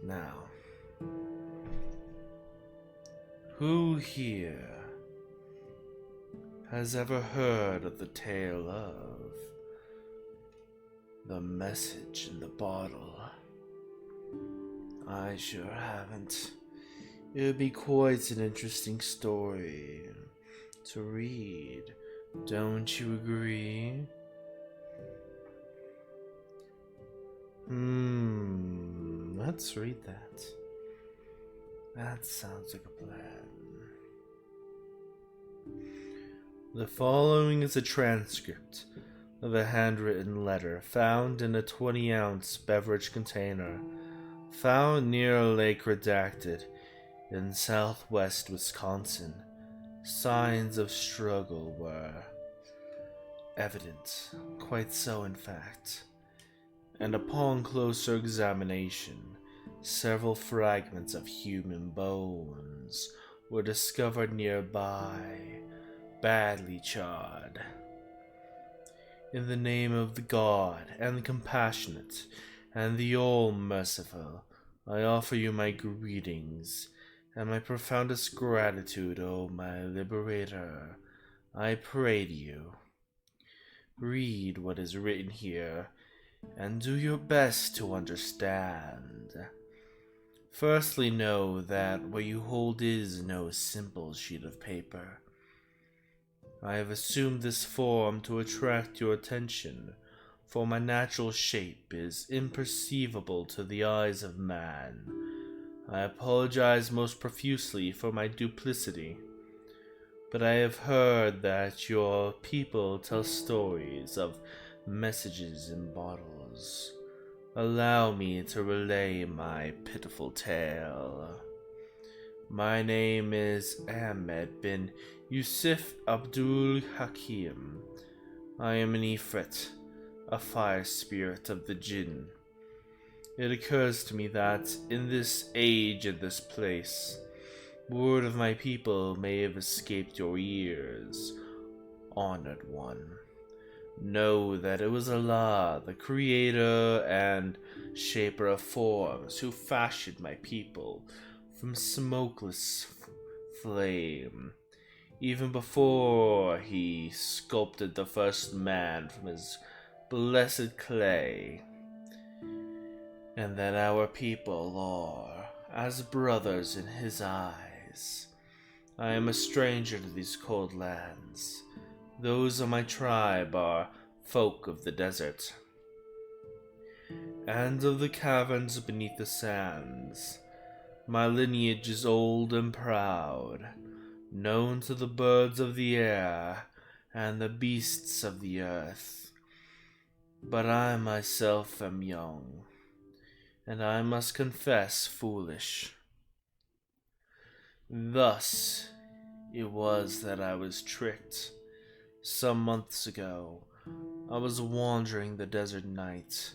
Now, who here has ever heard of the tale of the message in the bottle? I sure haven't. It would be quite an interesting story to read. Don't you agree? Let's read that. That sounds like a plan. The following is a transcript of a handwritten letter found in a 20-ounce beverage container found near Lake Redacted in southwest Wisconsin. Signs of struggle were evident, quite so in fact, and upon closer examination, several fragments of human bones were discovered nearby, badly charred. In the name of the God and the compassionate and the all-merciful, I offer you my greetings and my profoundest gratitude, O my liberator. I pray to you. Read what is written here, and do your best to understand. Firstly, know that what you hold is no simple sheet of paper. I have assumed this form to attract your attention, for my natural shape is imperceivable to the eyes of man. I apologize most profusely for my duplicity, but I have heard that your people tell stories of messages in bottles. Allow me to relay my pitiful tale. My name is Ahmed bin Yusuf Abdul Hakim. I am an ifrit, a fire spirit of the jinn. It occurs to me that in this age and this place, word of my people may have escaped your ears, honored one. Know that it was Allah, the creator and shaper of forms, who fashioned my people from smokeless flame, even before he sculpted the first man from his blessed clay, and that our people are as brothers in his eyes. I am a stranger to these cold lands. Those of my tribe are folk of the desert, and of the caverns beneath the sands. My lineage is old and proud, known to the birds of the air and the beasts of the earth. But I myself am young, and I must confess foolish. Thus it was that I was tricked. Some months ago, I was wandering the desert night,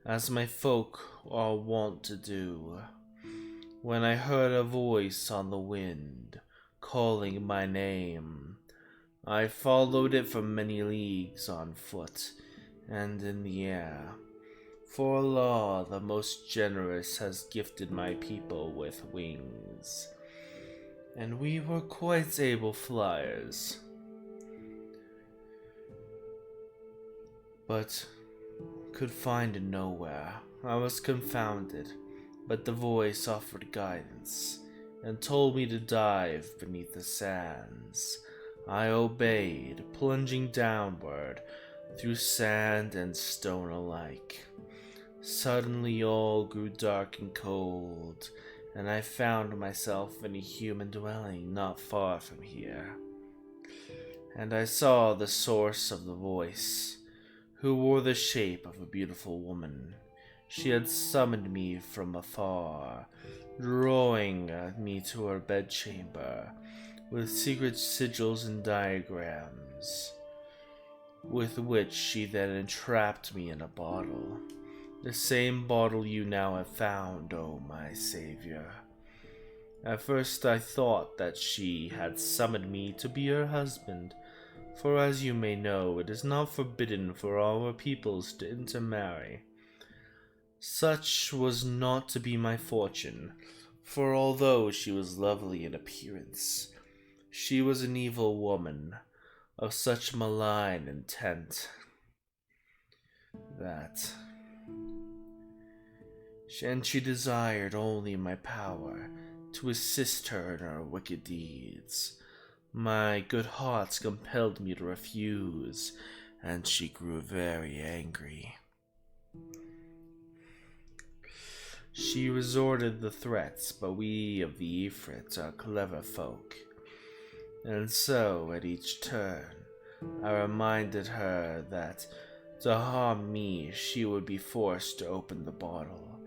as my folk are wont to do, when I heard a voice on the wind, calling my name. I followed it for many leagues on foot and in the air, for Allah, the most generous, has gifted my people with wings, and we were quite able flyers. But could find it nowhere. I was confounded, but the voice offered guidance and told me to dive beneath the sands. I obeyed, plunging downward through sand and stone alike. Suddenly all grew dark and cold, and I found myself in a human dwelling not far from here. And I saw the source of the voice, who wore the shape of a beautiful woman. She had summoned me from afar, drawing me to her bedchamber, with secret sigils and diagrams, with which she then entrapped me in a bottle. The same bottle you now have found, O my savior. At first I thought that she had summoned me to be her husband, For as you may know, it is not forbidden for our peoples to intermarry. Such was not to be my fortune, for although she was lovely in appearance, she was an evil woman of such malign intent that she desired only my power to assist her in her wicked deeds. My good heart compelled me to refuse, and she grew very angry. She resorted to threats, but we of the ifrit are clever folk, and so at each turn I reminded her that to harm me she would be forced to open the bottle,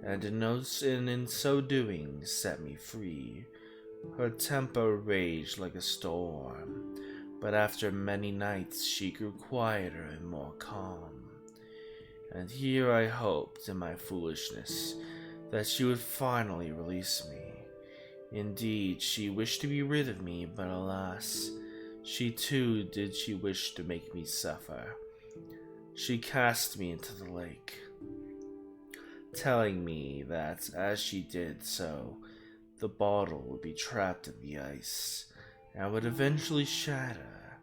and in so doing set me free. Her temper raged like a storm, but after many nights she grew quieter and more calm. And here I hoped, in my foolishness, that she would finally release me. Indeed, she wished to be rid of me, but alas, she too did she wish to make me suffer. She cast me into the lake, telling me that as she did so, the bottle would be trapped in the ice and would eventually shatter,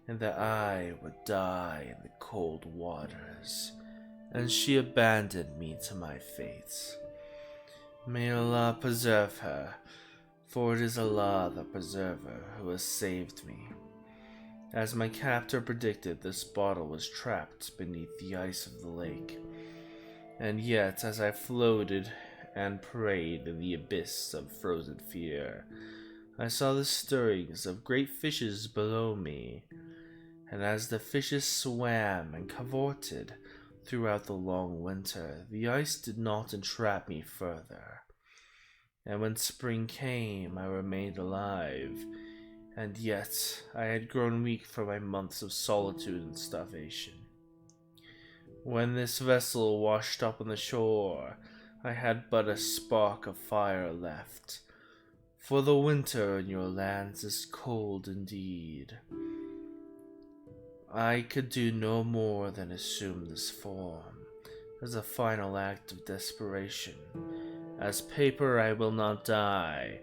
and that I would die in the cold waters, and she abandoned me to my fate. May Allah preserve her, for it is Allah the Preserver who has saved me. As my captor predicted, this bottle was trapped beneath the ice of the lake, and yet as I floated and prayed in the abyss of frozen fear, I saw the stirrings of great fishes below me, and as the fishes swam and cavorted throughout the long winter, the ice did not entrap me further. And when spring came, I remained alive, and yet I had grown weak from my months of solitude and starvation. When this vessel washed up on the shore, I had but a spark of fire left, for the winter in your lands is cold indeed. I could do no more than assume this form as a final act of desperation. As paper I will not die,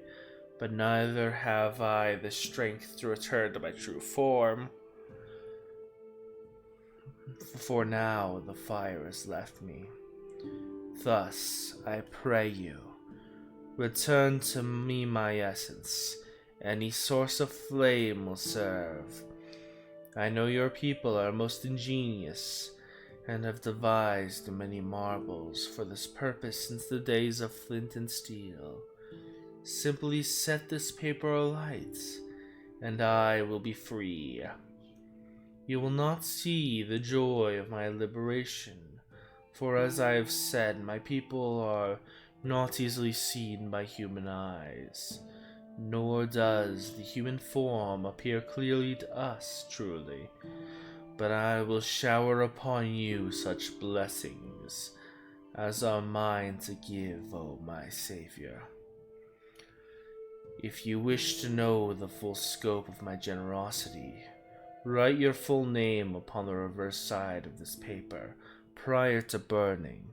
but neither have I the strength to return to my true form. For now the fire has left me. Thus, I pray you, return to me my essence. Any source of flame will serve. I know your people are most ingenious, and have devised many marvels for this purpose since the days of flint and steel. Simply set this paper alight, and I will be free. You will not see the joy of my liberation, for as I have said, my people are not easily seen by human eyes, nor does the human form appear clearly to us truly. But I will shower upon you such blessings as are mine to give, O my Savior. If you wish to know the full scope of my generosity, write your full name upon the reverse side of this paper prior to burning,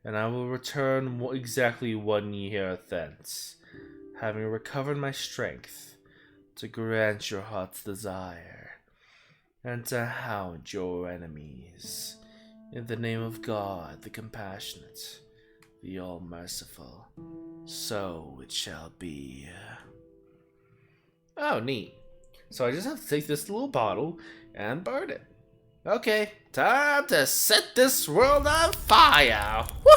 and I will return exactly 1 year thence, having recovered my strength, to grant your heart's desire, and to hound your enemies, in the name of God, the compassionate, the all-merciful. So it shall be. Oh, neat. So I just have to take this little bottle and burn it. Okay, time to set this world on fire! Woo!